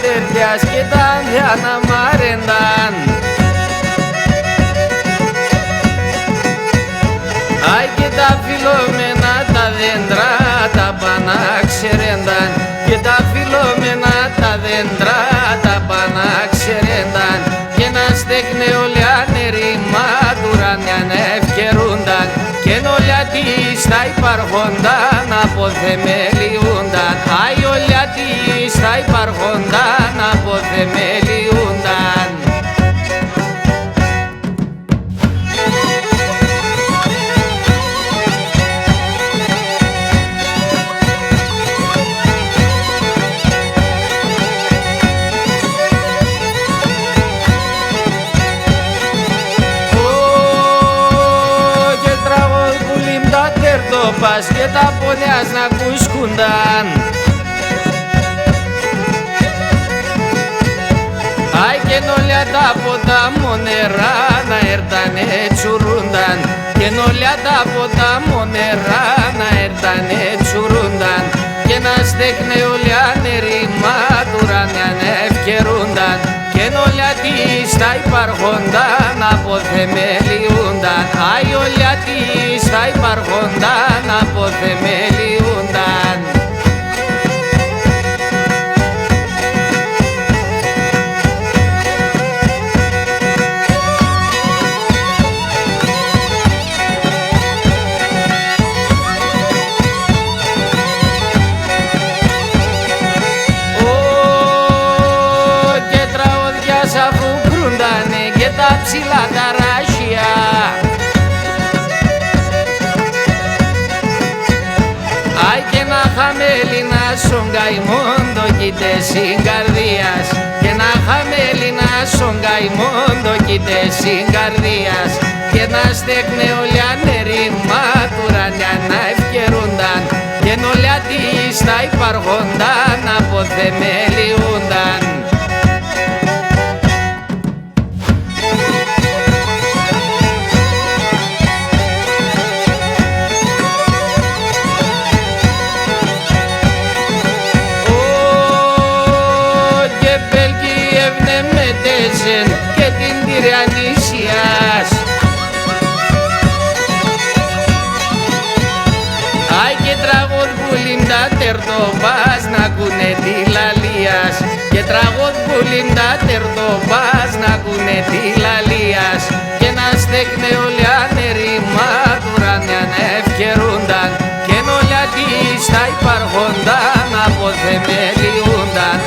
τερδιάς και τα άνθια να μαρένταν. Άι και τα φιλόμενα τα δέντρα τα παναξερένταν, και τα φιλόμενα τα δέντρα τα παναξερένταν, και να στέκνε όλοι ανερήμα τουράνιαν ευκαιρούνταν, και όλα της τα υπάρχονταν αποθεμελιούνταν. Άι όλα της τα υπάρχονταν αποθεμελιούνταν. Και τα πονιάς να κουσκούνταν. Άι και νόλια τα ποτάμο νερά να έρτανε τσουρούνταν, και νόλια τα ποτάμο νερά να έρτανε τσουρούνταν, και να στέκνε όλοι ανερήμα τουράνιαν ευκαιρούνταν, και νόλια της τα υπάρχονταν αποθεμελιούνταν. Άι όλα της τα υπάρχονταν αποθεμελιούνταν. Και τραγωδιάς αφού κρούντανε και τα ψηλά τα ράχια, άι και να χαμέλινα στον καημόν το κοίτες συγκαρδίας, και να χαμέλινα στον καημόν το κοίτες συγκαρδίας, και να στέκνε όλοι ανερήμα τουράνια να ευκαιρούνταν, και όλα της τα υπάρχονταν αποθεμελιούνταν. Και την Τυριαννήσιας, άι και τραγωδπούλιν τα τερτοπάς να ακούνε τη λαλίας, και τραγωδπούλιν τα τερτοπάς να ακούνε τη λαλίας, και να στέκνε όλοι ανερήμα τουράνιαν ευκαιρούνταν, και όλα της τα υπάρχονταν αποθεμελιούνταν.